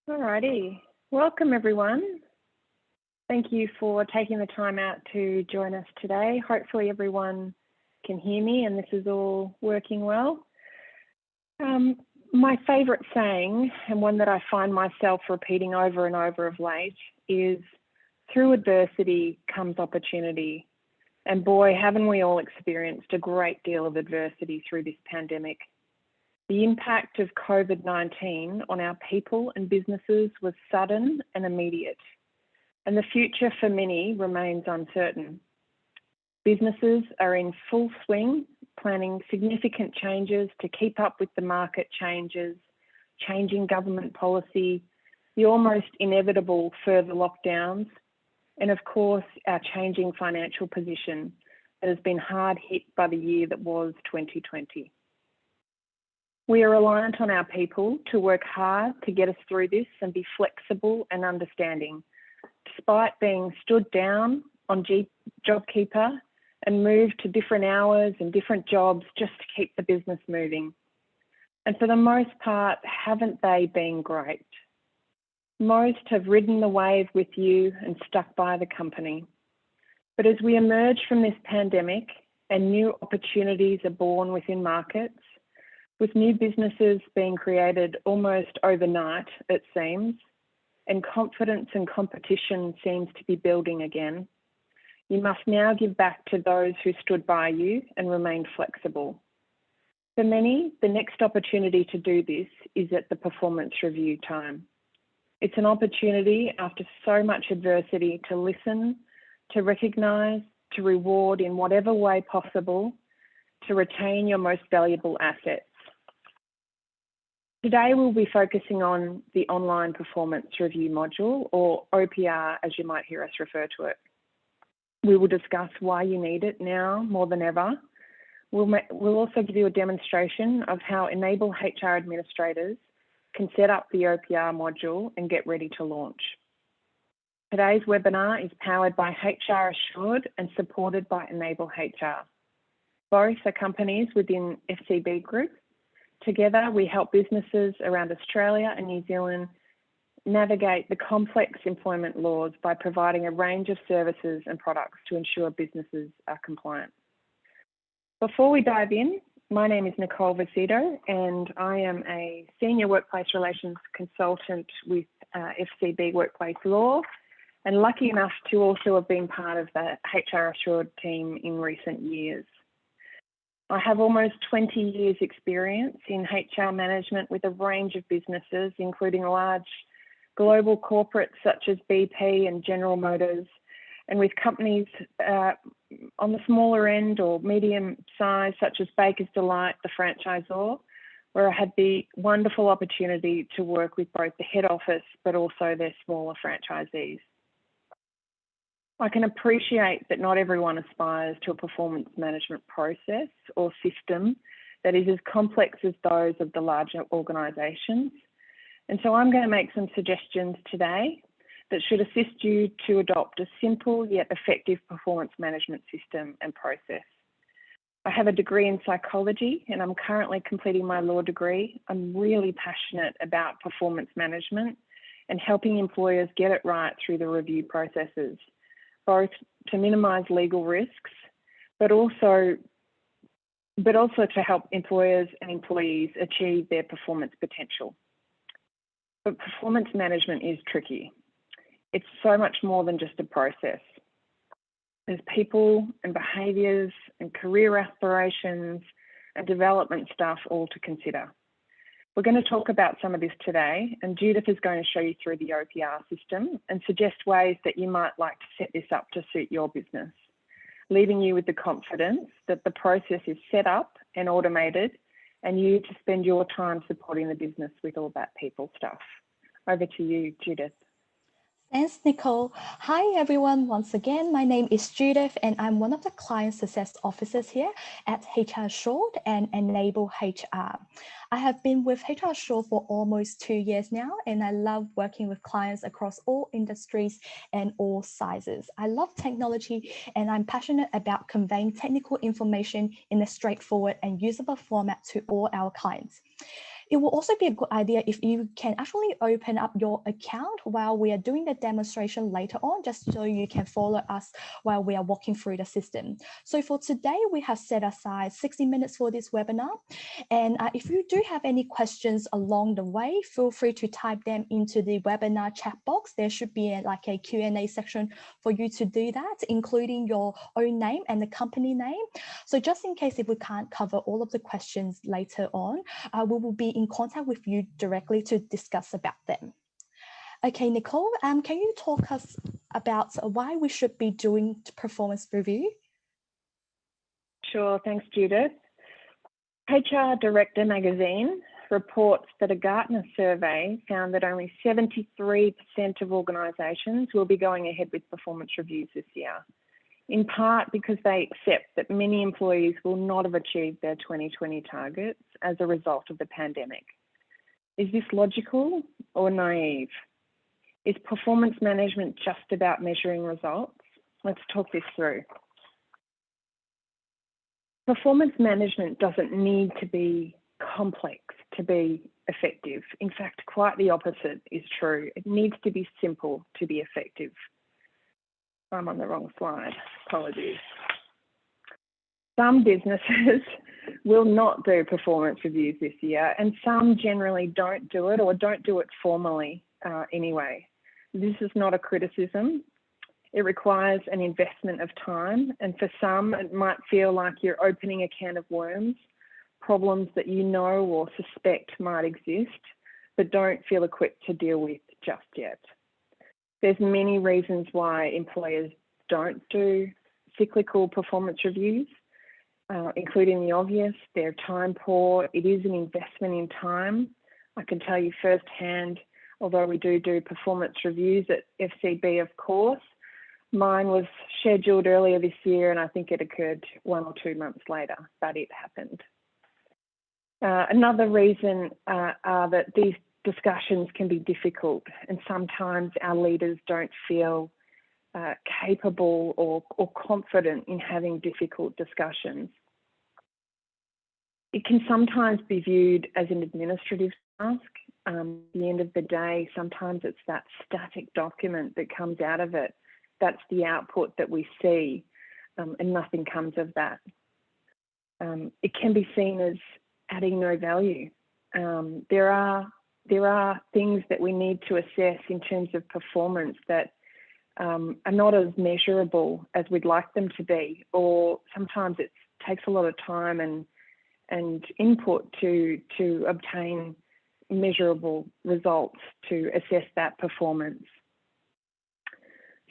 Alrighty, welcome everyone. Thank you for taking the time out to join us today. Hopefully everyone can hear me and this is all working well. My favourite saying, and one that I find myself repeating over and over of late, is through adversity comes opportunity. And boy, haven't we all experienced a great deal of adversity through this pandemic. The impact of COVID-19 on our people and businesses was sudden and immediate, and the future for many remains uncertain. Businesses are in full swing, planning significant changes to keep up with the market changes, changing government policy, the almost inevitable further lockdowns, and of course, our changing financial position that has been hard hit by the year that was 2020. We are reliant on our people to work hard to get us through this and be flexible and understanding, despite being stood down on JobKeeper and moved to different hours and different jobs just to keep the business moving. And for the most part, haven't they been great? Most have ridden the wave with you and stuck by the company. But as we emerge from this pandemic and new opportunities are born within markets, with new businesses being created almost overnight, it seems, and confidence and competition seems to be building again, you must now give back to those who stood by you and remained flexible. For many, the next opportunity to do this is at the performance review time. It's an opportunity after so much adversity to listen, to recognise, to reward in whatever way possible, to retain your most valuable assets. Today, we'll be focusing on the online performance review module, or OPR, as you might hear us refer to it. We will discuss why you need it now more than ever. We'll also give you a demonstration of how Enable HR administrators can set up the OPR module and get ready to launch. Today's webinar is powered by HR Assured and supported by Enable HR. Both are companies within FCB Group. Together, we help businesses around Australia and New Zealand navigate the complex employment laws by providing a range of services and products to ensure businesses are compliant. Before we dive in, my name is Nicole Vecito and I am a Senior Workplace Relations Consultant with FCB Workplace Law, and lucky enough to also have been part of the HR Assured team in recent years. I have almost 20 years experience in HR management with a range of businesses, including large global corporates such as BP and General Motors, and with companies on the smaller end or medium size, such as Baker's Delight, the franchisor, where I had the wonderful opportunity to work with both the head office, but also their smaller franchisees. I can appreciate that not everyone aspires to a performance management process or system that is as complex as those of the larger organisations. And so I'm going to make some suggestions today that should assist you to adopt a simple yet effective performance management system and process. I have a degree in psychology and I'm currently completing my law degree. I'm really passionate about performance management and helping employers get it right through the review processes, both to minimise legal risks, but also to help employers and employees achieve their performance potential. But performance management is tricky. It's so much more than just a process. There's people and behaviours and career aspirations and development stuff all to consider. We're going to talk about some of this today, and Judith is going to show you through the OPR system and suggest ways that you might like to set this up to suit your business, leaving you with the confidence that the process is set up and automated and you to spend your time supporting the business with all that people stuff. Over to you, Judith. Thanks, Nicole. Hi, everyone. Once again, my name is Judith, and I'm one of the client success officers here at HR Assured and Enable HR. I have been with HR Assured for almost 2 years now, and I love working with clients across all industries and all sizes. I love technology, and I'm passionate about conveying technical information in a straightforward and usable format to all our clients. It will also be a good idea if you can actually open up your account while we are doing the demonstration later on, just so you can follow us while we are walking through the system. So for today, we have set aside 60 minutes for this webinar. And if you do have any questions along the way, feel free to type them into the webinar chat box. There should be like a Q&A section for you to do that, including your own name and the company name. So just in case if we can't cover all of the questions later on, we will be in contact with you directly to discuss about them. Okay, Nicole, can you talk us about why we should be doing performance review? Sure, thanks, Judith. HR Director magazine reports that a Gartner survey found that only 73% of organisations will be going ahead with performance reviews this year, in part because they accept that many employees will not have achieved their 2020 targets as a result of the pandemic. Is this logical or naive? Is performance management just about measuring results? Let's talk this through. Performance management doesn't need to be complex to be effective. In fact, quite the opposite is true. It needs to be simple to be effective. I'm on the wrong slide, apologies. Some businesses will not do performance reviews this year, and some generally don't do it or don't do it formally anyway. This is not a criticism. It requires an investment of time, and for some, it might feel like you're opening a can of worms, problems that you know or suspect might exist, but don't feel equipped to deal with just yet. There's many reasons why employers don't do cyclical performance reviews, including the obvious. They're time poor. It is an investment in time. I can tell you firsthand, although we do performance reviews at FCB, of course, mine was scheduled earlier this year, and I think it occurred 1 or 2 months later, but it happened. Another reason are that these discussions can be difficult, and sometimes our leaders don't feel capable or confident in having difficult discussions. It can sometimes be viewed as an administrative task. At the end of the day, sometimes it's that static document that comes out of it. That's the output that we see, and nothing comes of that. It can be seen as adding no value. There are things that we need to assess in terms of performance that are not as measurable as we'd like them to be, or sometimes it takes a lot of time and input to obtain measurable results to assess that performance.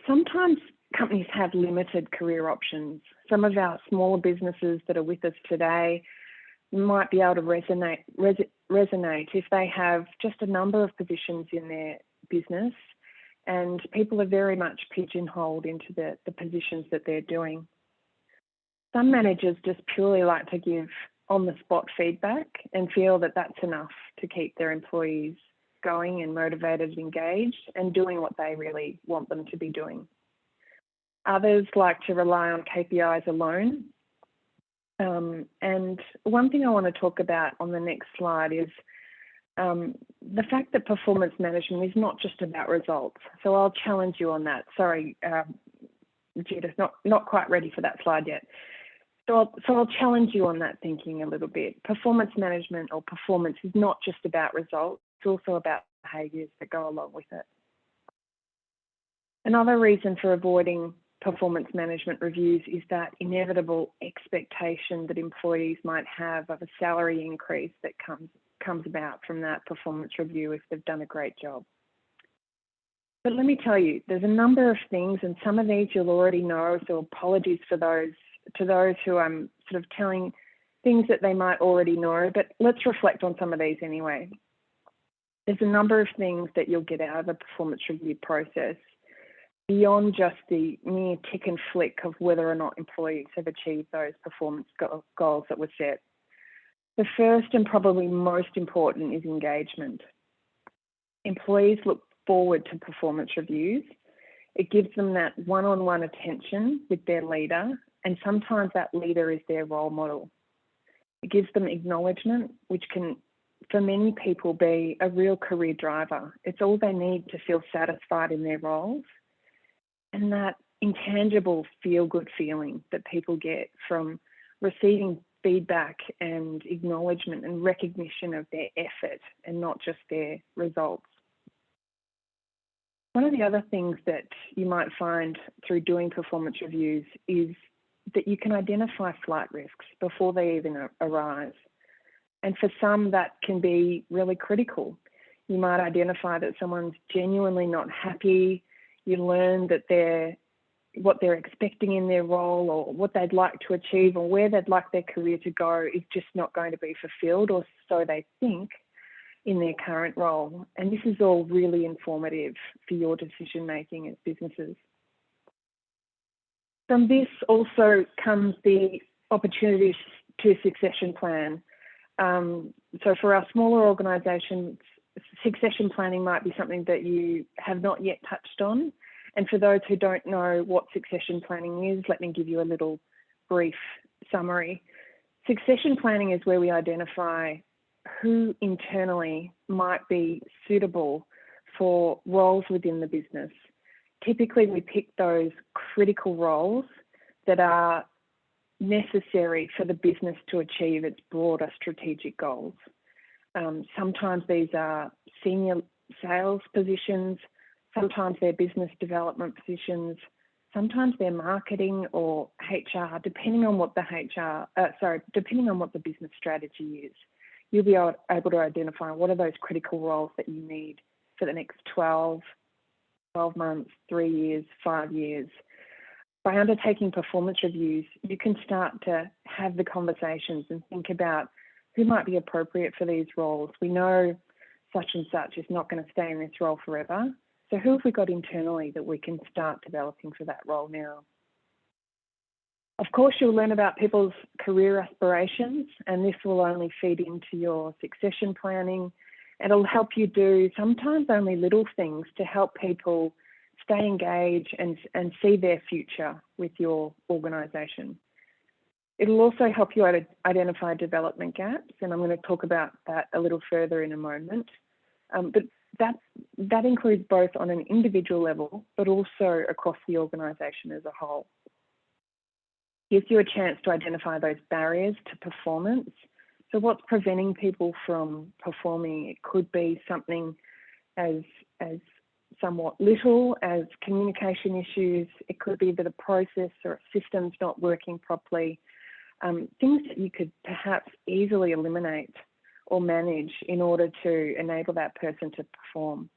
Sometimes companies have limited career options. Some of our smaller businesses that are with us today might be able to resonate if they have just a number of positions in their business, and people are very much pigeonholed into the positions that they're doing. Some managers just purely like to give on-the-spot feedback and feel that that's enough to keep their employees going and motivated and engaged and doing what they really want them to be doing. Others like to rely on KPIs alone. And one thing I want to talk about on the next slide is the fact that performance management is not just about results. So I'll challenge you on that. Sorry, Judith, not quite ready for that slide yet. So I'll challenge you on that thinking a little bit. Performance management or performance is not just about results, it's also about behaviours that go along with it. Another reason for avoiding performance management reviews is that inevitable expectation that employees might have of a salary increase that comes about from that performance review if they've done a great job. But let me tell you, there's a number of things, and some of these you'll already know, so apologies for those who I'm sort of telling things that they might already know, but let's reflect on some of these anyway. There's a number of things that you'll get out of a performance review process beyond just the mere tick and flick of whether or not employees have achieved those performance goals that were set. The first and probably most important is engagement. Employees look forward to performance reviews. It gives them that one-on-one attention with their leader, and sometimes that leader is their role model. It gives them acknowledgement, which can for many people be a real career driver. It's all they need to feel satisfied in their roles. And that intangible feel-good feeling that people get from receiving feedback and acknowledgement and recognition of their effort and not just their results. One of the other things that you might find through doing performance reviews is that you can identify flight risks before they even arise. And for some, that can be really critical. You might identify that someone's genuinely not happy. You learn that what they're expecting in their role or what they'd like to achieve or where they'd like their career to go is just not going to be fulfilled, or so they think, in their current role. And this is all really informative for your decision making as businesses. From this also comes the opportunities to succession plan. So for our smaller organisations, succession planning might be something that you have not yet touched on. And for those who don't know what succession planning is, let me give you a little brief summary. Succession planning is where we identify who internally might be suitable for roles within the business. Typically, we pick those critical roles that are necessary for the business to achieve its broader strategic goals. Sometimes these are senior sales positions, sometimes they're business development positions, sometimes they're marketing or HR, depending on what the business strategy is. You'll be able to identify what are those critical roles that you need for the next 12 months, 3 years, 5 years. By undertaking performance reviews, you can start to have the conversations and think about who might be appropriate for these roles. We know such and such is not going to stay in this role forever. So who have we got internally that we can start developing for that role now? Of course, you'll learn about people's career aspirations, and this will only feed into your succession planning. It'll help you do sometimes only little things to help people stay engaged and see their future with your organisation. It'll also help you identify development gaps, and I'm going to talk about that a little further in a moment. But that includes both on an individual level, but also across the organisation as a whole. Gives you a chance to identify those barriers to performance. So what's preventing people from performing? It could be something as somewhat little as communication issues. It could be that a process or a system's not working properly. Things that you could perhaps easily eliminate or manage in order to enable that person to perform.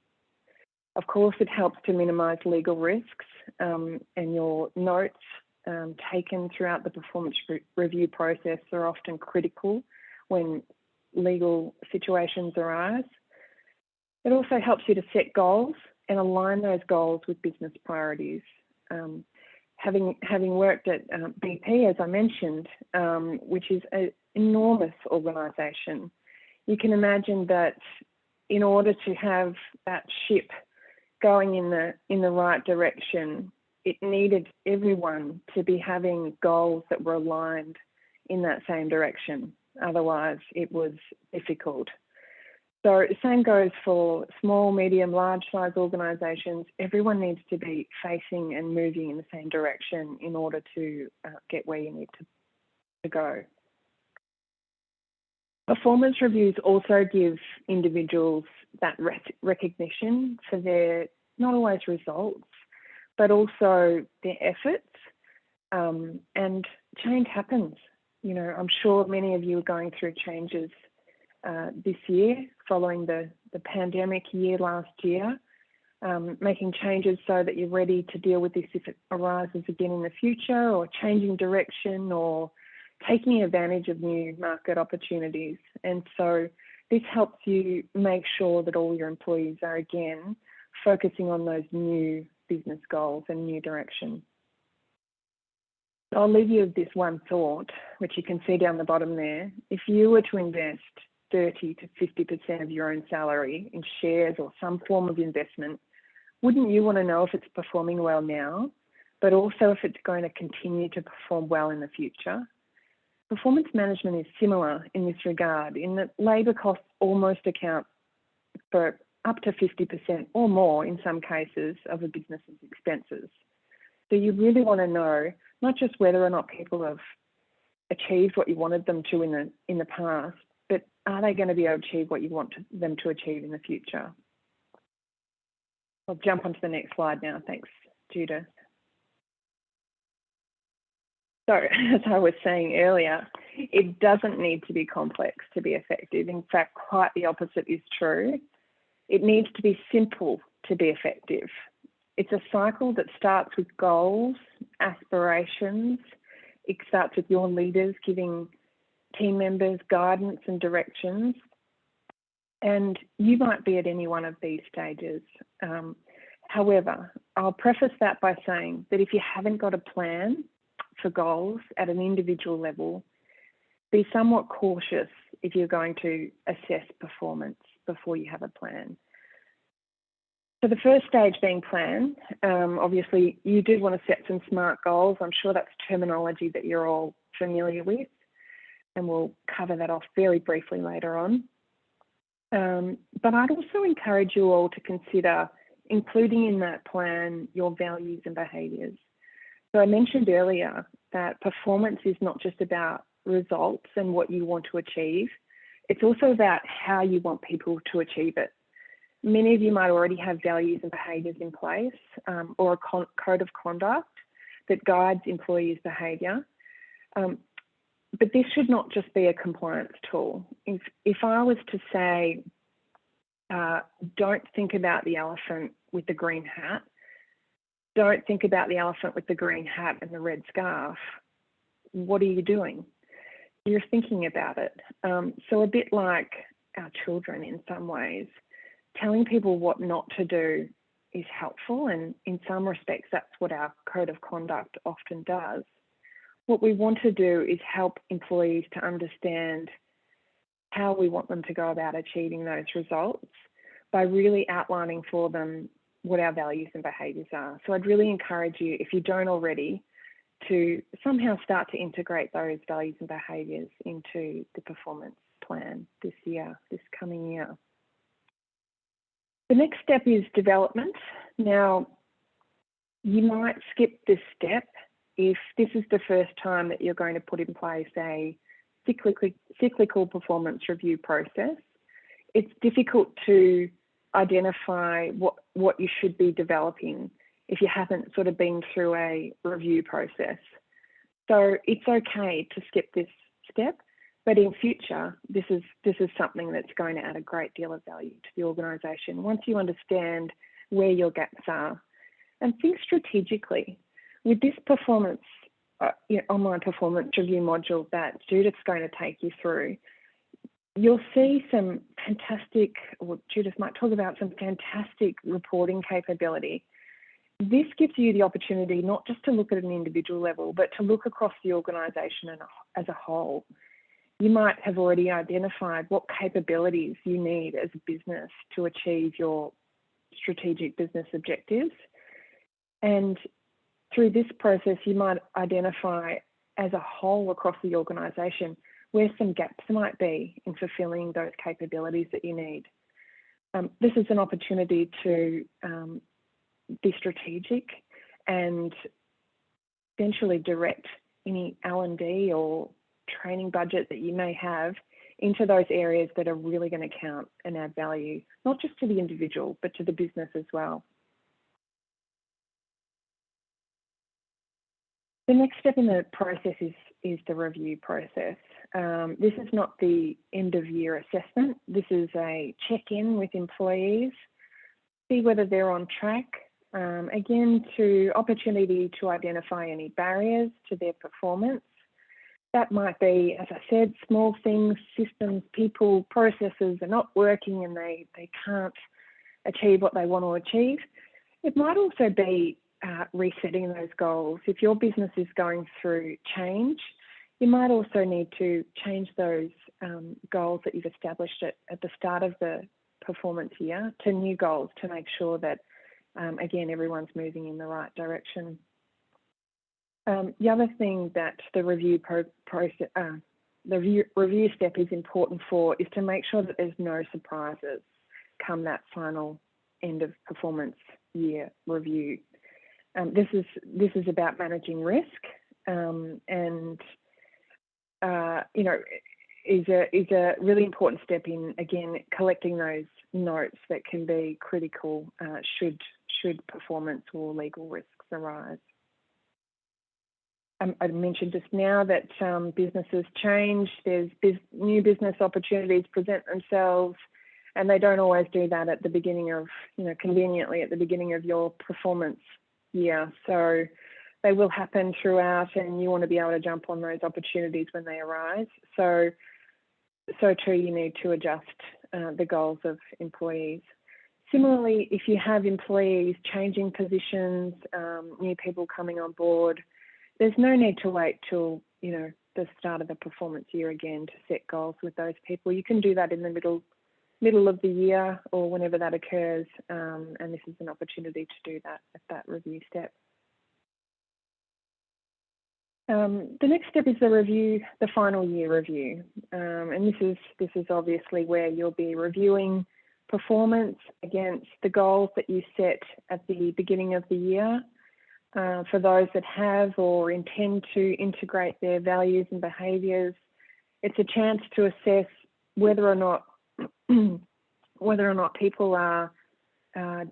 Of course, it helps to minimise legal risks, and your notes taken throughout the performance review process are often critical when legal situations arise. It also helps you to set goals and align those goals with business priorities. Having worked at BP, as I mentioned, which is an enormous organisation, you can imagine that in order to have that ship going in the right direction, it needed everyone to be having goals that were aligned in that same direction. Otherwise, it was difficult. So the same goes for small, medium, large size organisations. Everyone needs to be facing and moving in the same direction in order to get where you need to go. Performance reviews also give individuals that recognition for their, not always results, but also their efforts, and change happens. You know, I'm sure many of you are going through changes this year following the pandemic year last year, making changes so that you're ready to deal with this if it arises again in the future, or changing direction, or taking advantage of new market opportunities. And so this helps you make sure that all your employees are again focusing on those new business goals and new direction. I'll leave you with this one thought, which you can see down the bottom there. If you were to invest 30 to 50% of your own salary in shares or some form of investment, wouldn't you want to know if it's performing well now, but also if it's going to continue to perform well in the future? Performance management is similar in this regard, in that labour costs almost account for up to 50% or more in some cases of a business's expenses. So you really want to know not just whether or not people have achieved what you wanted them to in the past, but are they going to be able to achieve what you want them to achieve in the future? I'll jump onto the next slide now. Thanks, Judith. So, as I was saying earlier, it doesn't need to be complex to be effective. In fact, quite the opposite is true. It needs to be simple to be effective. It's a cycle that starts with goals, aspirations. It starts with your leaders giving team members guidance and directions. And you might be at any one of these stages. However, I'll preface that by saying that if you haven't got a plan for goals at an individual level, be somewhat cautious if you're going to assess performance before you have a plan. So the first stage being plan, obviously you do want to set some SMART goals. I'm sure that's terminology that you're all familiar with, and we'll cover that off very briefly later on. But I'd also encourage you all to consider including in that plan your values and behaviours. So I mentioned earlier that performance is not just about results and what you want to achieve, it's also about how you want people to achieve it. Many of you might already have values and behaviours in place, or a code of conduct that guides employees' behaviour. But this should not just be a compliance tool. If I was to say, don't think about the elephant with the green hat, don't think about the elephant with the green hat and the red scarf, what are you doing? You're thinking about it. So a bit like our children in some ways, telling people what not to do is helpful, and in some respects that's what our code of conduct often does. What we want to do is help employees to understand how we want them to go about achieving those results by really outlining for them what our values and behaviours are. So I'd really encourage you, if you don't already, to somehow start to integrate those values and behaviours into the performance plan this coming year. The next step is development. Now, you might skip this step if this is the first time that you're going to put in place a cyclical performance review process. It's difficult to identify what you should be developing if you haven't sort of been through a review process. So it's okay to skip this step, but in future, this is something that's going to add a great deal of value to the organisation once you understand where your gaps are. And think strategically. With this performance, online performance review module that Judith's going to take you through, you'll see some fantastic, or Judith might talk about some fantastic reporting capability. This gives you the opportunity not just to look at an individual level, but to look across the organisation as a whole. You might have already identified what capabilities you need as a business to achieve your strategic business objectives. And through this process, you might identify as a whole across the organisation where some gaps might be in fulfilling those capabilities that you need. This is an opportunity to be strategic and essentially direct any L&D or training budget that you may have into those areas that are really going to count and add value, not just to the individual, but to the business as well. The next step in the process is the review process. This is not the end of year assessment. This is a check-in with employees, see whether they're on track. Again, to opportunity to identify any barriers to their performance. That might be, as I said, small things, systems, people, processes are not working and they can't achieve what they want to achieve. It might also be resetting those goals. If your business is going through change, you might also need to change those goals that you've established at the start of the performance year to new goals to make sure that, again, everyone's moving in the right direction. The other thing that the review review step is important for is to make sure that there's no surprises come that final end of performance year review. This is about managing risk, and you know, is a really important step in, again, collecting those notes that can be critical should performance or legal risks arise. I mentioned just now that businesses change, there's new business opportunities present themselves, and they don't always do that at the beginning of, you know, conveniently at the beginning of your performance year. So they will happen throughout, and you want to be able to jump on those opportunities when they arise. So too, you need to adjust the goals of employees. Similarly, if you have employees changing positions, new people coming on board, there's no need to wait till, you know, the start of the performance year again to set goals with those people. You can do that in the middle of the year or whenever that occurs, and this is an opportunity to do that at that review step. The next step is the final year review, and this is obviously where you'll be reviewing performance against the goals that you set at the beginning of the year. For those that have or intend to integrate their values and behaviours, it's a chance to assess whether or not people are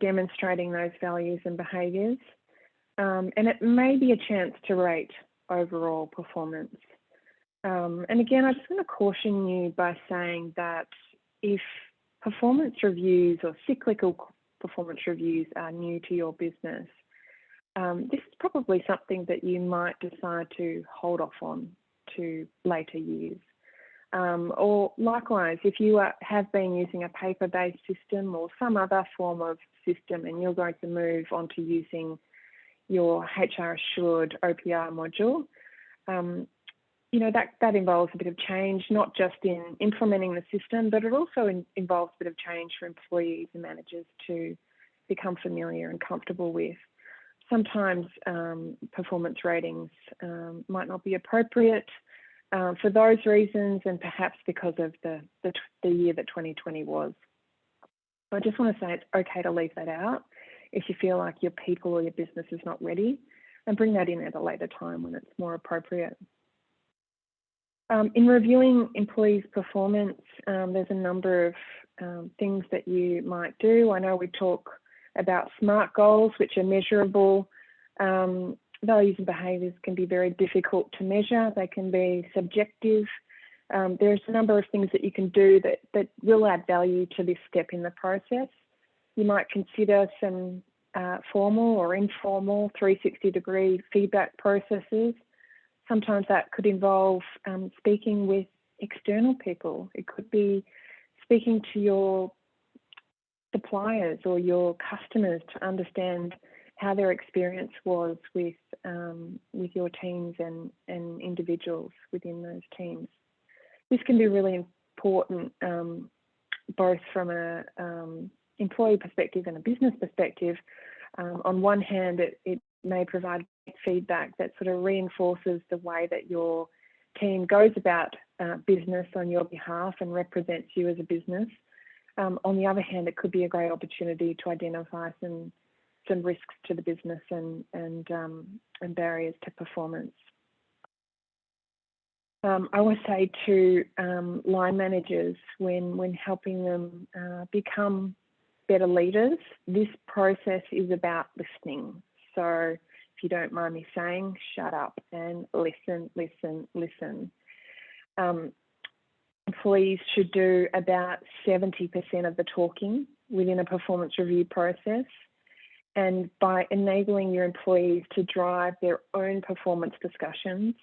demonstrating those values and behaviours, and it may be a chance to rate overall performance. And again, I just want to caution you by saying that if performance reviews or cyclical performance reviews are new to your business, this is probably something that you might decide to hold off on to later years. Or likewise, if you have been using a paper-based system or some other form of system and you're going to move on to using your HR Assured OPR module, you know, that involves a bit of change, not just in implementing the system, but it also involves a bit of change for employees and managers to become familiar and comfortable with. Sometimes performance ratings might not be appropriate for those reasons, and perhaps because of the year that 2020 was. So I just want to say it's okay to leave that out if you feel like your people or your business is not ready, and bring that in at a later time when it's more appropriate. In reviewing employees' performance, there's a number of things that you might do. I know we talk about SMART goals, which are measurable. Values and behaviours can be very difficult to measure. They can be subjective. There's a number of things that you can do that will add value to this step in the process. You might consider some formal or informal 360-degree feedback processes. Sometimes that could involve speaking with external people. It could be speaking to your suppliers or your customers to understand how their experience was with your teams and individuals within those teams. This can be really important both from a employee perspective and a business perspective. On one hand, it may provide feedback that sort of reinforces the way that your team goes about business on your behalf and represents you as a business. On the other hand, it could be a great opportunity to identify some risks to the business and barriers to performance. I would say to line managers, when helping them become better leaders, this process is about listening. So if you don't mind me saying, shut up and listen, listen, listen. Employees should do about 70% of the talking within a performance review process. And by enabling your employees to drive their own performance discussions,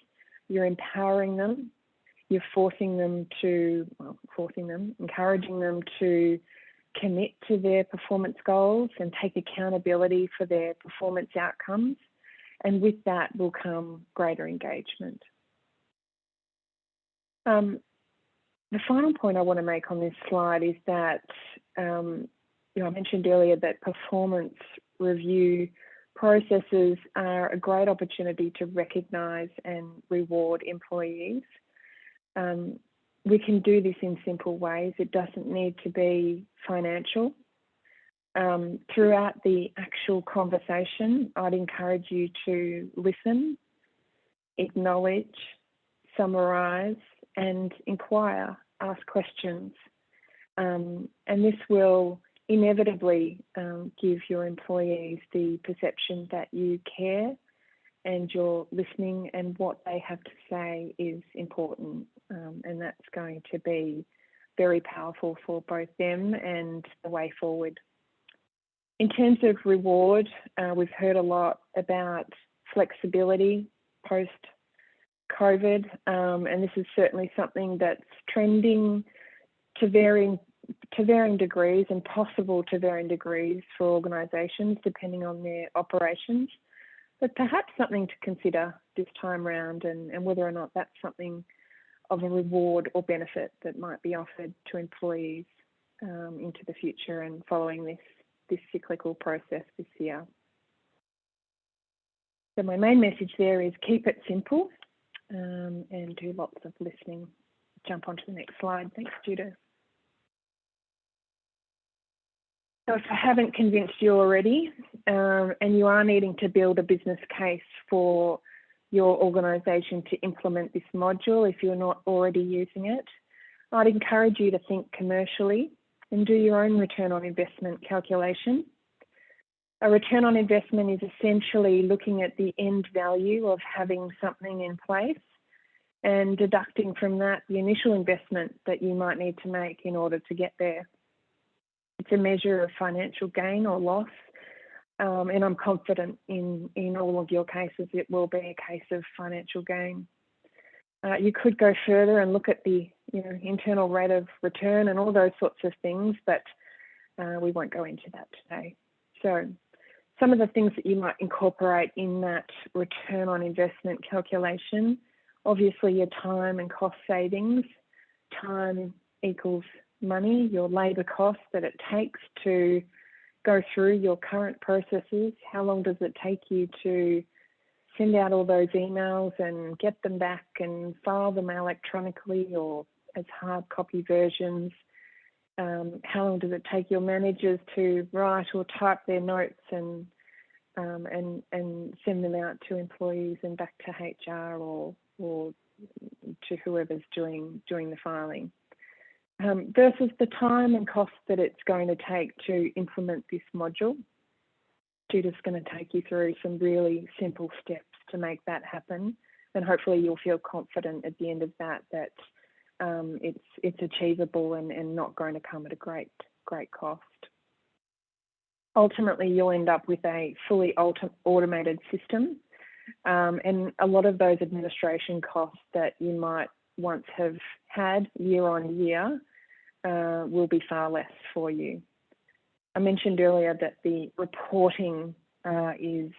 you're empowering them, you're encouraging them to commit to their performance goals and take accountability for their performance outcomes. And with that will come greater engagement. The final point I want to make on this slide is that, I mentioned earlier that performance review processes are a great opportunity to recognise and reward employees. We can do this in simple ways. It doesn't need to be financial. Throughout the actual conversation, I'd encourage you to listen, acknowledge, summarise, and inquire, ask questions. And this will inevitably give your employees the perception that you care and you're listening, and what they have to say is important. And that's going to be very powerful for both them and the way forward. In terms of reward, we've heard a lot about flexibility post-COVID, and this is certainly something that's trending to varying degrees and possible to varying degrees for organisations depending on their operations, but perhaps something to consider this time round, and whether or not that's something of a reward or benefit that might be offered to employees into the future and following this cyclical process this year. So my main message there is keep it simple and do lots of listening. Jump onto the next slide. Thanks, Judith. So if I haven't convinced you already, and you are needing to build a business case for your organisation to implement this module, if you're not already using it, I'd encourage you to think commercially and do your own return on investment calculation. A return on investment is essentially looking at the end value of having something in place and deducting from that the initial investment that you might need to make in order to get there. It's a measure of financial gain or loss, and I'm confident in all of your cases it will be a case of financial gain. You could go further and look at the internal rate of return and all those sorts of things, but we won't go into that today. So some of the things that you might incorporate in that return on investment calculation, obviously your time and cost savings. Time equals money, your labour cost that it takes to go through your current processes. How long does it take you to send out all those emails and get them back and file them electronically or as hard copy versions? How long does it take your managers to write or type their notes and send them out to employees and back to HR or to whoever's doing the filing? Versus the time and cost that it's going to take to implement this module. Judith's going to take you through some really simple steps to make that happen, and hopefully you'll feel confident at the end of that it's achievable and not going to come at a great cost. Ultimately, you'll end up with a fully automated system, and a lot of those administration costs that you might once have had year on year will be far less for you. I mentioned earlier that the reporting is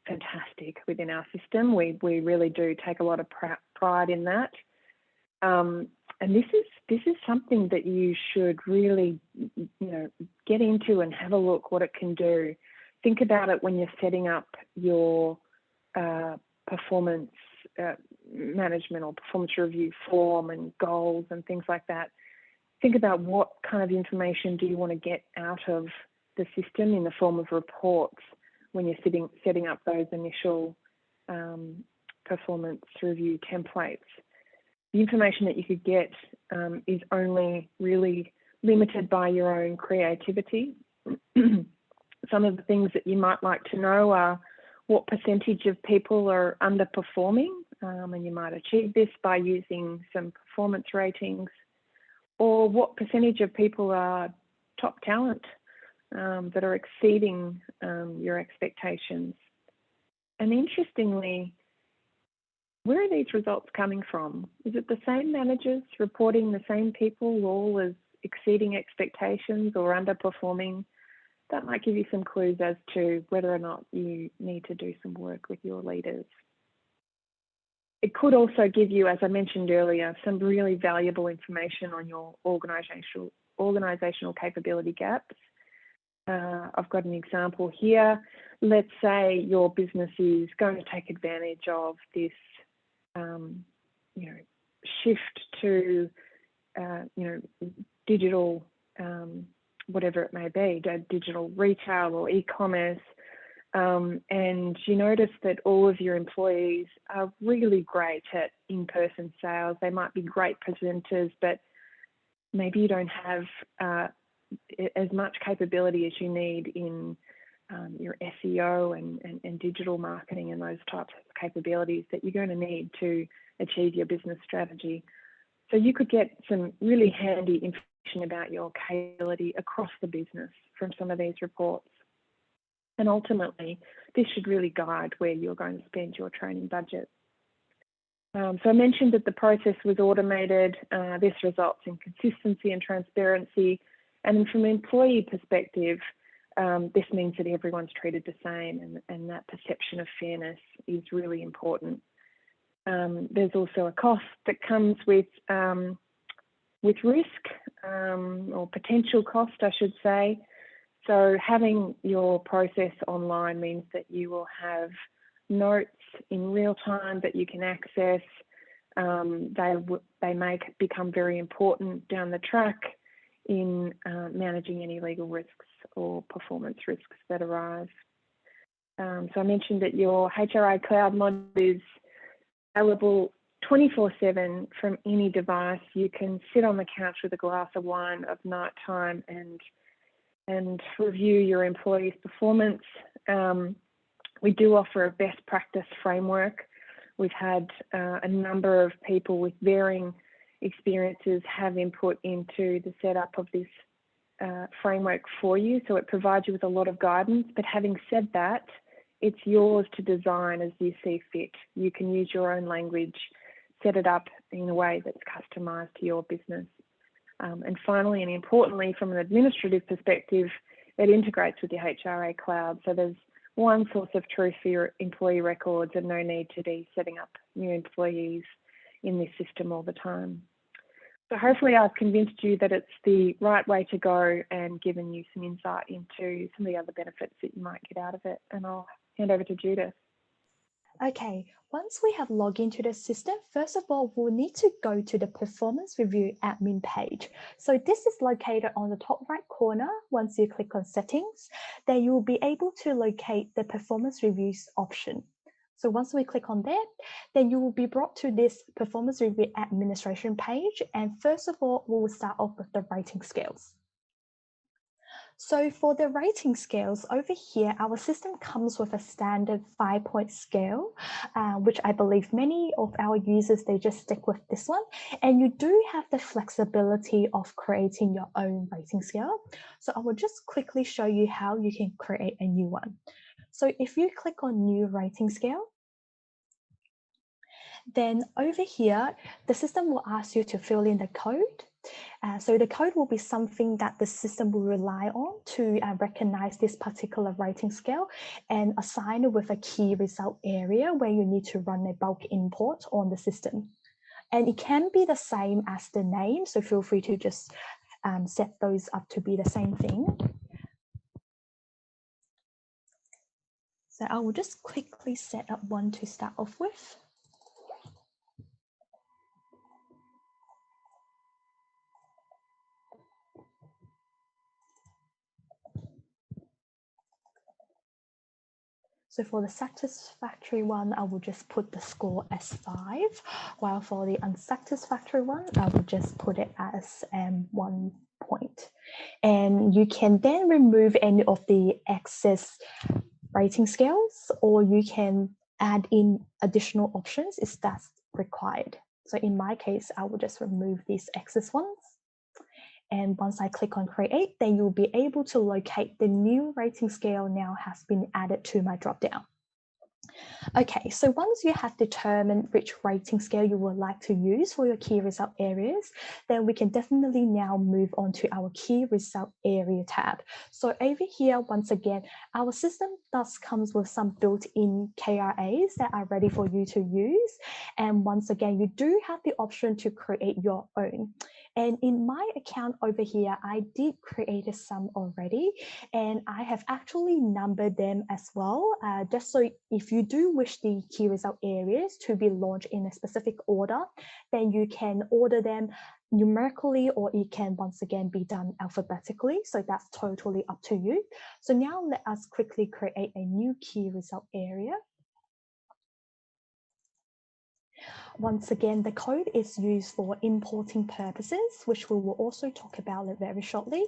fantastic within our system. We really do take a lot of pride in that. And this is something that you should really get into and have a look what it can do. Think about it when you're setting up your performance management or performance review form and goals and things like that. Think about what kind of information do you want to get out of the system in the form of reports when you're setting up those initial performance review templates. The information that you could get is only really limited by your own creativity. Some of the things that you might like to know are what percentage of people are underperforming, and you might achieve this by using some performance ratings, or what percentage of people are top talent that are exceeding your expectations. And interestingly, where are these results coming from? Is it the same managers reporting the same people all as exceeding expectations or underperforming? That might give you some clues as to whether or not you need to do some work with your leaders. It could also give you, as I mentioned earlier, some really valuable information on your organisational capability gaps. I've got an example here. let's say your business is going to take advantage of this, shift to, digital, whatever it may be, digital retail or e-commerce, and you notice that all of your employees are really great at in-person sales. They might be great presenters, but maybe you don't have as much capability as you need in your SEO and digital marketing and those types of capabilities that you're going to need to achieve your business strategy. So you could get some really handy information about your capability across the business from some of these reports. And ultimately, this should really guide where you're going to spend your training budget. So I mentioned that the process was automated. This results in consistency and transparency. And from an employee perspective, this means that everyone's treated the same, and that perception of fairness is really important. There's also a cost that comes with risk, or potential cost, I should say. So having your process online means that you will have notes in real time that you can access. They may become very important down the track in managing any legal risks or performance risks that arise. So I mentioned that your HRA Cloud module is available 24/7 from any device. You can sit on the couch with a glass of wine of night time and review your employees' performance. We do offer a best practice framework. We've had a number of people with varying experiences have input into the setup of this framework for you. So it provides you with a lot of guidance. But having said that, it's yours to design as you see fit. You can use your own language, set it up in a way that's customized to your business. And finally, and importantly, from an administrative perspective, it integrates with your HRA Cloud. So there's one source of truth for your employee records and no need to be setting up new employees in this system all the time. So hopefully I've convinced you that it's the right way to go and given you some insight into some of the other benefits that you might get out of it. And I'll hand over to Judith. Okay, once we have logged into the system, first of all, we'll need to go to the Performance Review admin page. So this is located on the top right corner. Once you click on Settings, then you will be able to locate the Performance Reviews option. So once we click on that, then you will be brought to this Performance Review administration page. And first of all, we will start off with the rating scales. So for the rating scales over here, our system comes with a standard 5-point scale, which I believe many of our users, they just stick with this one. And you do have the flexibility of creating your own rating scale. So I will just quickly show you how you can create a new one. So if you click on New Rating Scale, then over here, the system will ask you to fill in the code. So the code will be something that the system will rely on to recognize this particular rating scale and assign it with a key result area where you need to run a bulk import on the system. And it can be the same as the name, so feel free to just set those up to be the same thing. So I will just quickly set up one to start off with. So for the satisfactory one, I will just put the score as 5, while for the unsatisfactory one, I will just put it as 1 point. And you can then remove any of the excess rating scales, or you can add in additional options if that's required. So in my case, I will just remove these excess ones. And once I click on Create, then you'll be able to locate the new rating scale now has been added to my dropdown. Okay, so once you have determined which rating scale you would like to use for your key result areas, then we can definitely now move on to our key result area tab. So over here, once again, our system does comes with some built-in KRAs that are ready for you to use. And once again, you do have the option to create your own. And in my account over here, I did create some already, and I have actually numbered them as well, just so if you do wish the key result areas to be launched in a specific order, then you can order them numerically, or it can once again be done alphabetically. So that's totally up to you. So now let us quickly create a new key result area. Once again, the code is used for importing purposes, which we will also talk about very shortly.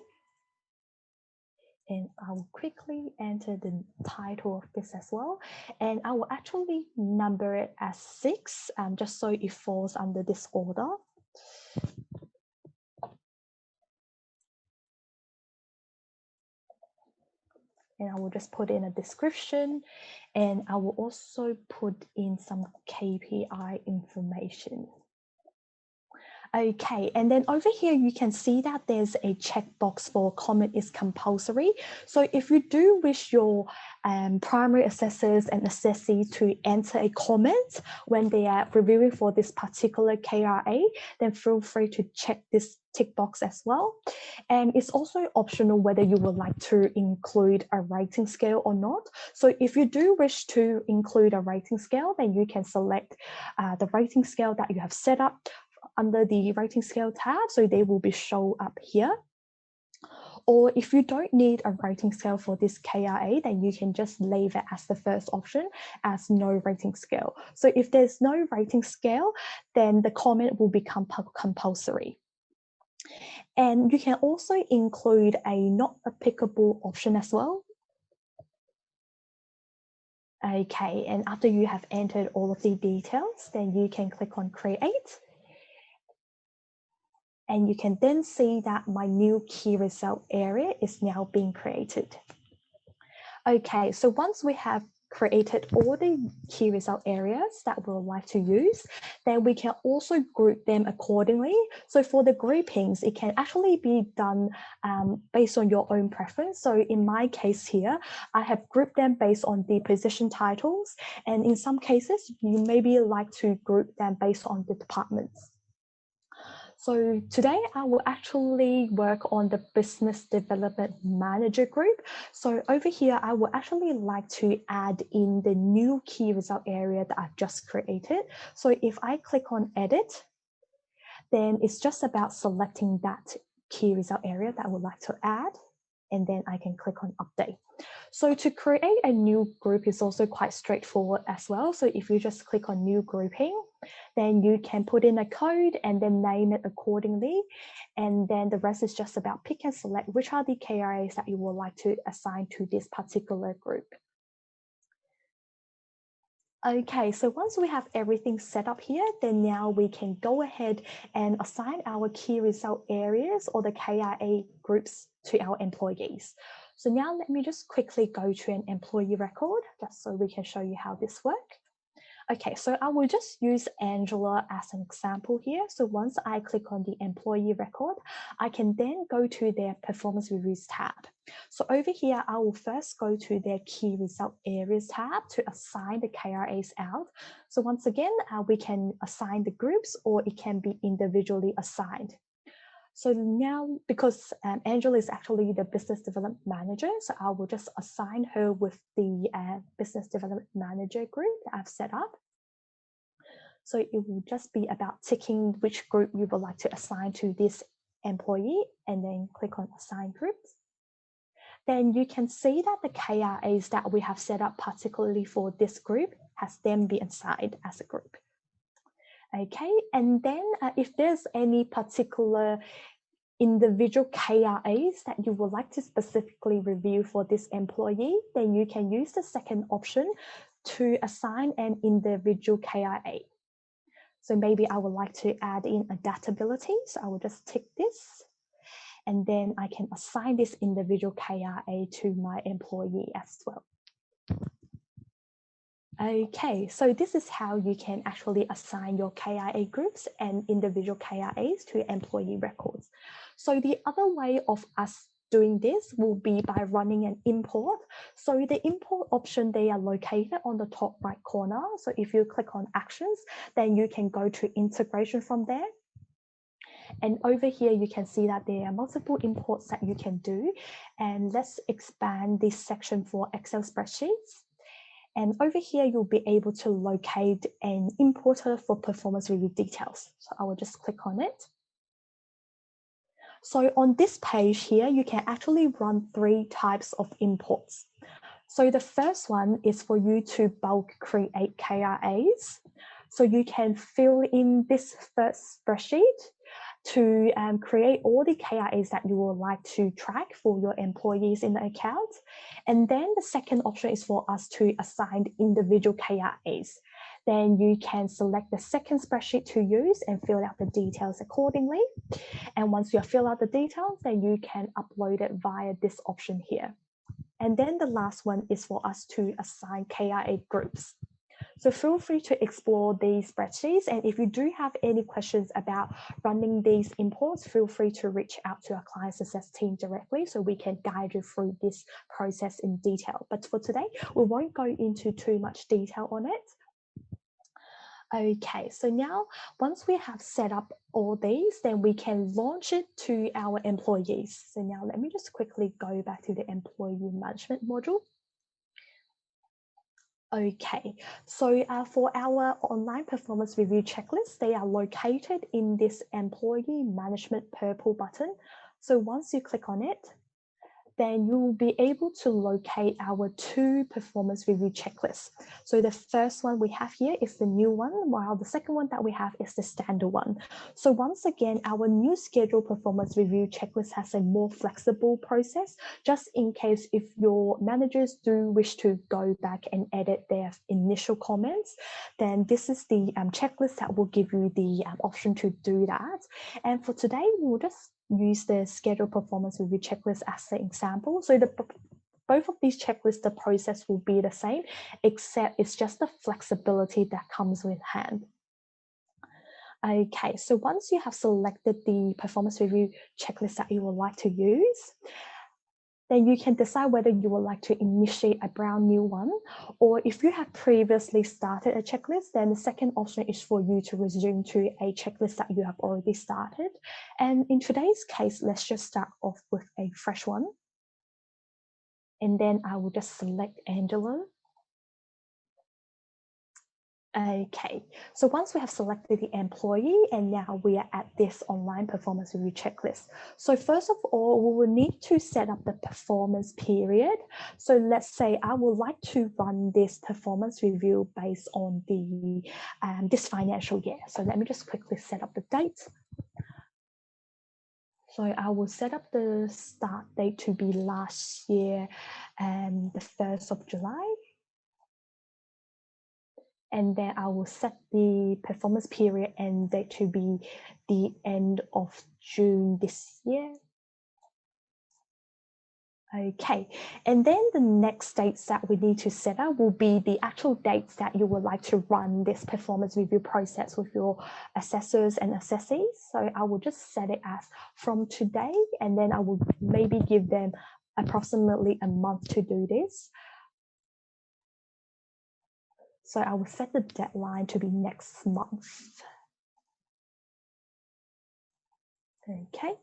And I will quickly enter the title of this as well. And I will actually number it as 6, just so it falls under this order. And I will just put in a description, and I will also put in some KPI information. Okay, and then over here, you can see that there's a checkbox for comment is compulsory. So if you do wish your primary assessors and assessee to enter a comment when they are reviewing for this particular KRA, then feel free to check this tick box as well. And it's also optional whether you would like to include a rating scale or not. So if you do wish to include a rating scale, then you can select the rating scale that you have set up under the rating scale tab, so they will be shown up here. Or if you don't need a rating scale for this KRA, then you can just leave it as the first option as no rating scale. So if there's no rating scale, then the comment will become compulsory. And you can also include a not applicable option as well. Okay, and after you have entered all of the details, then you can click on create. And you can then see that my new key result area is now being created. Okay, so once we have created all the key result areas that we would like to use, then we can also group them accordingly. So for the groupings, it can actually be done based on your own preference. So in my case here, I have grouped them based on the position titles. And in some cases, you maybe like to group them based on the departments. So today I will actually work on the business development manager group. So over here, I would actually like to add in the new key result area that I've just created. So if I click on edit, then it's just about selecting that key result area that I would like to add. And then I can click on update. So to create a new group is also quite straightforward as well. So if you just click on new grouping, then you can put in a code and then name it accordingly. And then the rest is just about pick and select which are the KRAs that you would like to assign to this particular group. Okay, so once we have everything set up here, then now we can go ahead and assign our key result areas or the KRA groups to our employees. So now let me just quickly go to an employee record just so we can show you how this works. Okay, so I will just use Angela as an example here. So once I click on the employee record, I can then go to their performance reviews tab. So over here, I will first go to their key result areas tab to assign the KRAs out. So once again, we can assign the groups or it can be individually assigned. So now, because Angela is actually the business development manager, so I will just assign her with the business development manager group that I've set up. So it will just be about ticking which group you would like to assign to this employee and then click on assign groups. Then you can see that the KRAs that we have set up particularly for this group has then been assigned as a group. Okay, and then if there's any particular individual KRAs that you would like to specifically review for this employee, then you can use the second option to assign an individual KRA. So maybe I would like to add in adaptability. So I will just tick this and then I can assign this individual KRA to my employee as well. Okay, so this is how you can actually assign your KRA groups and individual KRAs to employee records. So the other way of us doing this will be by running an import. So the import option, they are located on the top right corner. So if you click on actions, then you can go to integration from there. And over here, you can see that there are multiple imports that you can do. And let's expand this section for Excel spreadsheets. And over here, you'll be able to locate an importer for performance review details. So I will just click on it. So on this page here, you can actually run 3 types of imports. So the first one is for you to bulk create KRAs. So you can fill in this first spreadsheet to create all the KRAs that you would like to track for your employees in the account. And then the second option is for us to assign individual KRAs. Then you can select the second spreadsheet to use and fill out the details accordingly. And once you have filled out the details, then you can upload it via this option here. And then the last one is for us to assign KRA groups. So feel free to explore these spreadsheets. And if you do have any questions about running these imports, feel free to reach out to our client success team directly so we can guide you through this process in detail. But for today, we won't go into too much detail on it. Okay, so now once we have set up all these, then we can launch it to our employees. So now let me just quickly go back to the employee management module. Okay, so for our online performance review checklists, they are located in this employee management purple button. So once you click on it, then you will be able to locate our 2 performance review checklists. So the first one we have here is the new one, while the second one that we have is the standard one. So once again, our new scheduled performance review checklist has a more flexible process, just in case if your managers do wish to go back and edit their initial comments, then this is the checklist that will give you the option to do that. And for today, we'll just use the scheduled performance review checklist as the example. So both of these checklists, the process will be the same, except it's just the flexibility that comes with hand. Okay, so once you have selected the performance review checklist that you would like to use, then you can decide whether you would like to initiate a brand new one, or if you have previously started a checklist, then the second option is for you to resume to a checklist that you have already started. And in today's case, let's just start off with a fresh one. And then I will just select Angela. Okay, so once we have selected the employee, and now we are at this online performance review checklist. So first of all, we will need to set up the performance period. So let's say I would like to run this performance review based on the this financial year. So let me just quickly set up the date. So I will set up the start date to be last year, the 1st of July. And then I will set the performance period end date to be the end of June this year. Okay, and then the next dates that we need to set up will be the actual dates that you would like to run this performance review process with your assessors and assessees. So I will just set it as from today, and then I will maybe give them approximately a month to do this. So I will set the deadline to be next month. Okay.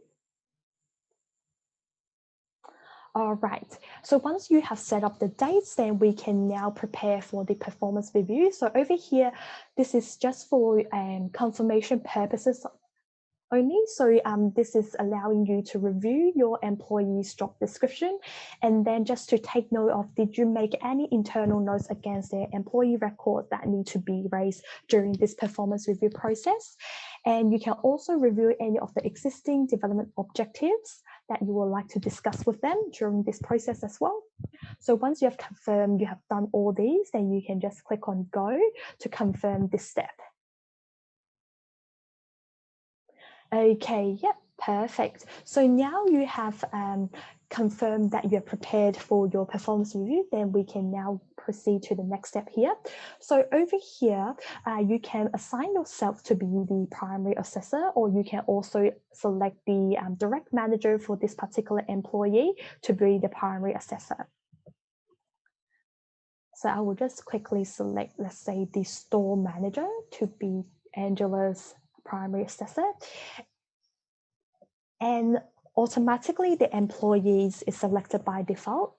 All right, so once you have set up the dates, then we can now prepare for the performance review. So over here, this is just for confirmation purposes only. So this is allowing you to review your employee's job description, and then just to take note of, did you make any internal notes against their employee record that need to be raised during this performance review process. And you can also review any of the existing development objectives that you would like to discuss with them during this process as well. So once you have confirmed you have done all these, then you can just click on go to confirm this step. Okay, yep, perfect. So now you have confirmed that you're prepared for your performance review, then we can now proceed to the next step here. So over here, you can assign yourself to be the primary assessor, or you can also select the direct manager for this particular employee to be the primary assessor. So I will just quickly select, let's say, the store manager to be Angela's primary assessor. and automatically the employees is selected by default.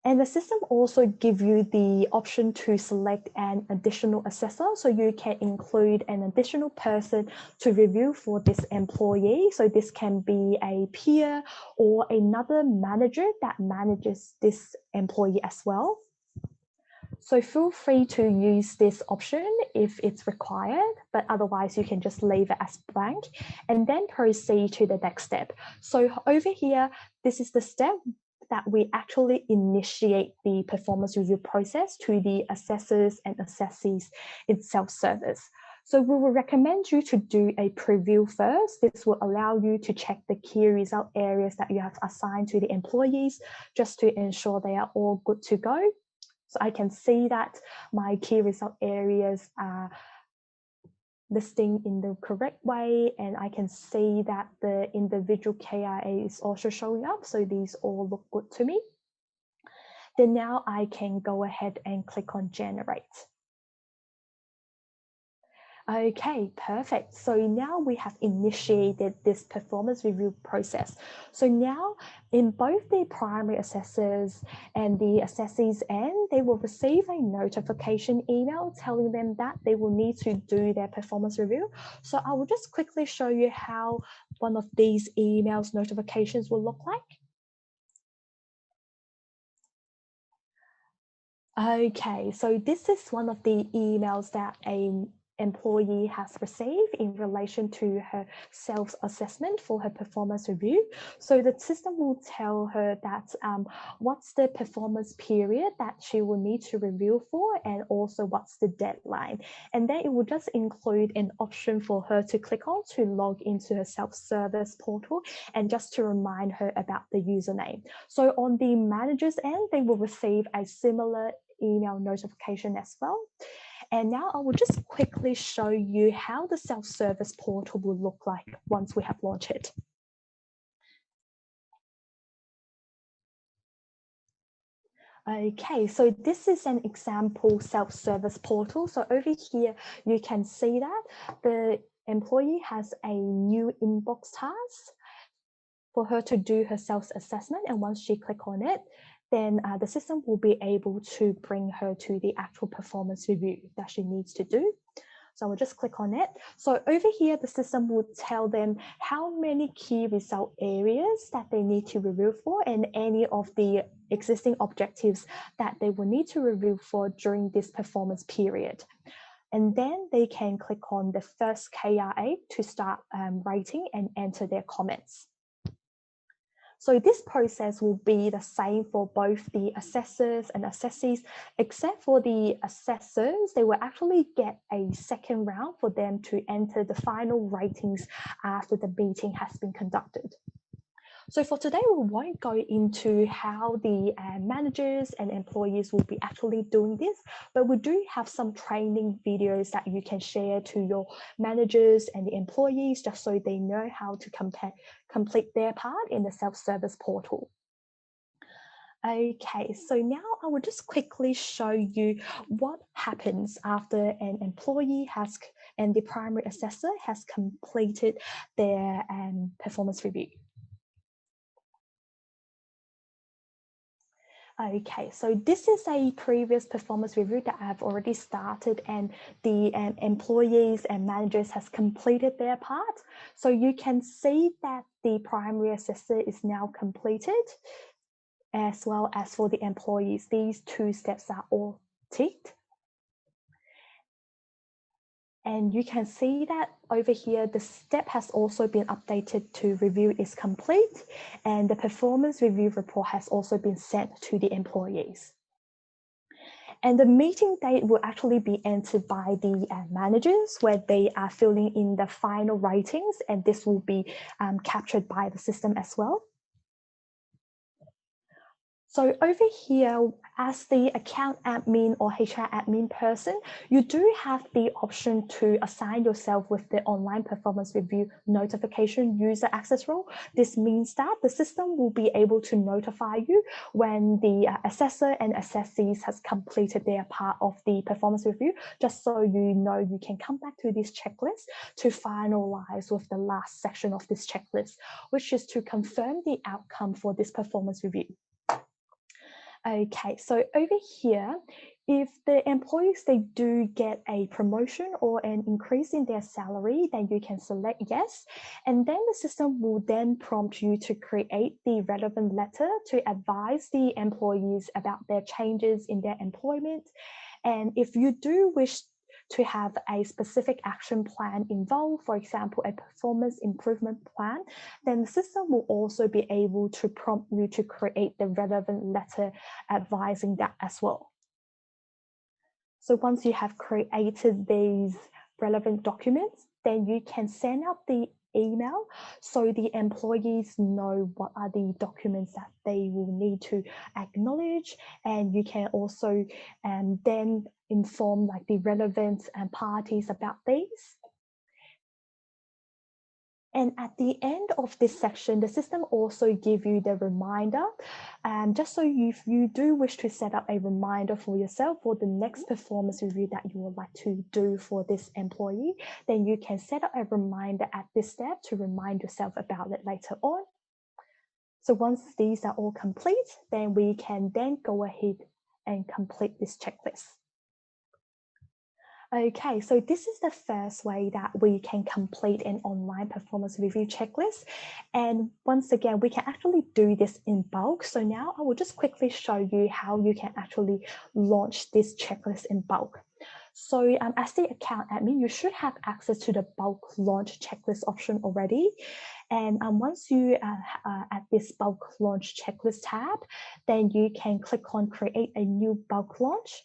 And the system also gives you the option to select an additional assessor. So you can include an additional person to review for this employee. So this can be a peer or another manager that manages this employee as well. So feel free to use this option if it's required, but otherwise you can just leave it as blank and then proceed to the next step. So over here, this is the step that we actually initiate the performance review process to the assessors and assessees in self-service. So we will recommend you to do a preview first. This will allow you to check the key result areas that you have assigned to the employees just to ensure they are all good to go. So I can see that my key result areas are listing in the correct way, and I can see that the individual KRA is also showing up. So these all look good to me. Then now I can go ahead and click on generate. Okay, perfect. So now we have initiated this performance review process. So now in both the primary assessors and the assessees end, they will receive a notification email telling them that they will need to do their performance review. So I will just quickly show you how one of these emails notifications will look like. Okay, so this is one of the emails that an employee has received in relation to her self-assessment for her performance review. So the system will tell her that what's the performance period that she will need to review for, and also what's the deadline. And then it will just include an option for her to click on to log into her self-service portal and just to remind her about the username. So on the manager's end, they will receive a similar email notification as well. And now I will just quickly show you how the self-service portal will look like once we have launched it. Okay, so this is an example self-service portal. So over here, you can see that the employee has a new inbox task for her to do her self-assessment. And once she click on it, then the system will be able to bring her to the actual performance review that she needs to do. So I'll just click on it. So over here, the system will tell them how many key result areas that they need to review for and any of the existing objectives that they will need to review for during this performance period. And then they can click on the first KRA to start writing and enter their comments. So this process will be the same for both the assessors and assessees, except for the assessors, they will actually get a second round for them to enter the final ratings after the meeting has been conducted. So for today, we won't go into how the managers and employees will be actually doing this, but we do have some training videos that you can share to your managers and the employees just so they know how to complete their part in the self-service portal. Okay, so now I will just quickly show you what happens after an employee has and the primary assessor has completed their performance review. Okay, so this is a previous performance review that I've already started, and the employees and managers has completed their part. So you can see that the primary assessor is now completed, as well as for the employees. These two steps are all ticked. And you can see that over here, the step has also been updated to review is complete, and the performance review report has also been sent to the employees. And the meeting date will actually be entered by the managers, where they are filling in the final ratings, and this will be captured by the system as well. So over here, as the account admin or HR admin person, you do have the option to assign yourself with the online performance review notification user access role. This means that the system will be able to notify you when the assessor and assessees has completed their part of the performance review, just so you know you can come back to this checklist to finalize with the last section of this checklist, which is to confirm the outcome for this performance review. Okay, so over here, if the employees, they do get a promotion or an increase in their salary, then you can select yes. And then the system will then prompt you to create the relevant letter to advise the employees about their changes in their employment. And if you do wish to have a specific action plan involved, for example, a performance improvement plan, then the system will also be able to prompt you to create the relevant letter advising that as well. So once you have created these relevant documents, then you can send out the email so the employees know what are the documents that they will need to acknowledge, and you can also then inform like the relevant parties about these. And at the end of this section, the system also give you the reminder, just so if you do wish to set up a reminder for yourself for the next performance review that you would like to do for this employee, then you can set up a reminder at this step to remind yourself about it later on. So once these are all complete, then we can then go ahead and complete this checklist. Okay, so this is the first way that we can complete an online performance review checklist. And once again, we can actually do this in bulk. So now I will just quickly show you how you can actually launch this checklist in bulk. So as the account admin, you should have access to the bulk launch checklist option already. And once you are at this bulk launch checklist tab, then you can click on create a new bulk launch.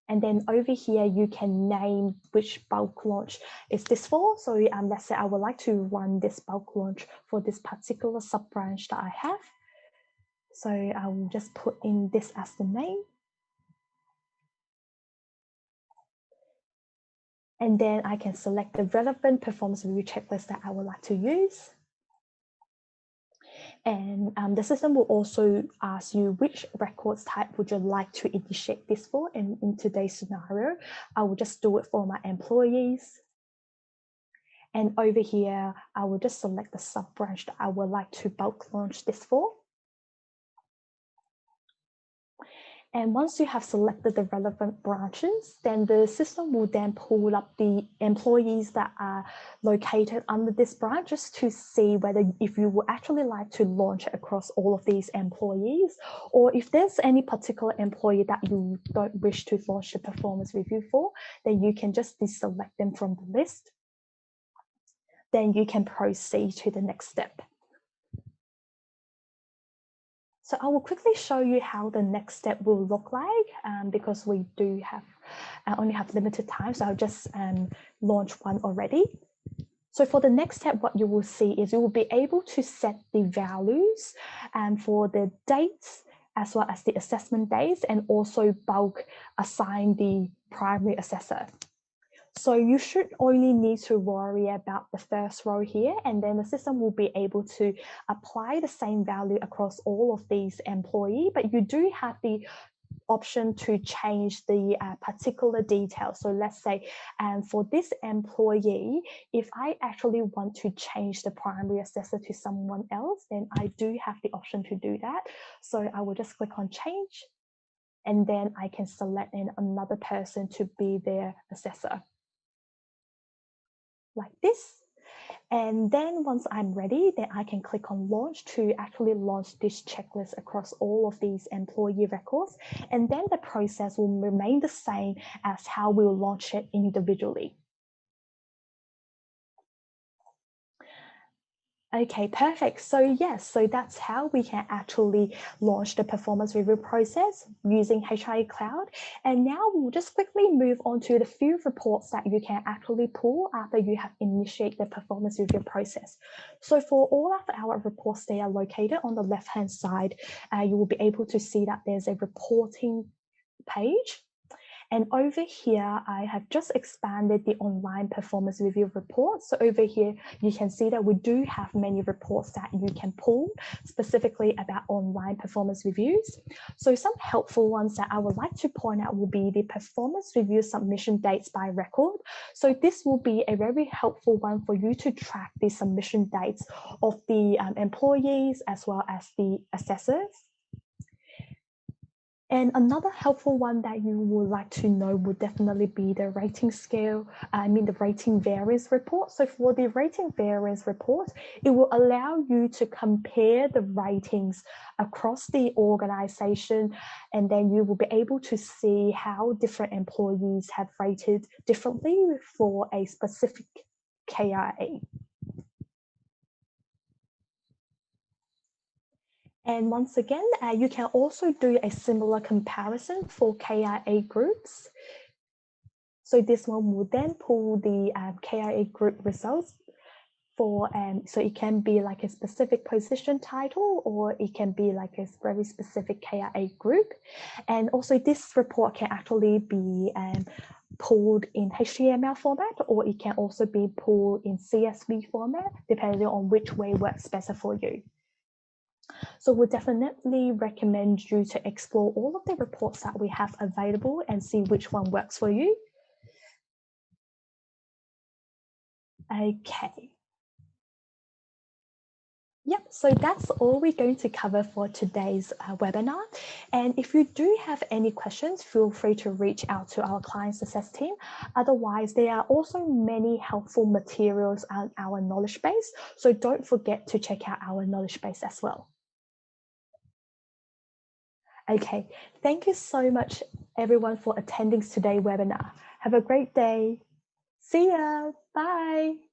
And then over here, you can name which bulk launch is this for. So let's say I would like to run this bulk launch for this particular sub-branch that I have. So I will just put in this as the name. And then I can select the relevant performance review checklist that I would like to use. And the system will also ask you which records type would you like to initiate this for. And in today's scenario, I will just do it for my employees. And over here, I will just select the sub-branch that I would like to bulk launch this for. And once you have selected the relevant branches, then the system will then pull up the employees that are located under this branch just to see whether if you would actually like to launch it across all of these employees, or if there's any particular employee that you don't wish to launch the performance review for, then you can just deselect them from the list. Then you can proceed to the next step. So I will quickly show you how the next step will look like because we do have only have limited time. So I'll just launch one already. So for the next step, what you will see is you will be able to set the values for the dates as well as the assessment days, and also bulk assign the primary assessor. So you should only need to worry about the first row here, and then the system will be able to apply the same value across all of these employees, but you do have the option to change the particular details. So let's say for this employee, if I actually want to change the primary assessor to someone else, then I do have the option to do that. So I will just click on change, and then I can select another person to be their assessor, like this. And then once I'm ready, then I can click on launch to actually launch this checklist across all of these employee records. And then the process will remain the same as how we'll launch it individually. Okay, perfect. So yes, so that's how we can actually launch the performance review process using HRA Cloud. And now we'll just quickly move on to the few reports that you can actually pull after you have initiated the performance review process. So for all of our reports, they are located on the left-hand side. You will be able to see that there's a reporting page. And over here, I have just expanded the online performance review report. So over here, you can see that we do have many reports that you can pull specifically about online performance reviews. So some helpful ones that I would like to point out will be the performance review submission dates by record. So this will be a very helpful one for you to track the submission dates of the employees as well as the assessors. And another helpful one that you would like to know would definitely be the rating scale, the rating variance report. So for the rating variance report, it will allow you to compare the ratings across the organization, and then you will be able to see how different employees have rated differently for a specific KRA. And once again, you can also do a similar comparison for KRA groups. So this one will then pull the KRA group results for, so it can be like a specific position title, or it can be like a very specific KRA group. And also this report can actually be pulled in HTML format, or it can also be pulled in CSV format, depending on which way works better for you. So we definitely recommend you to explore all of the reports that we have available and see which one works for you. Okay. Yep, so that's all we're going to cover for today's webinar. And if you do have any questions, feel free to reach out to our client success team. Otherwise, there are also many helpful materials on our knowledge base. So don't forget to check out our knowledge base as well. Okay, thank you so much everyone for attending today's webinar. Have a great day. See ya. Bye.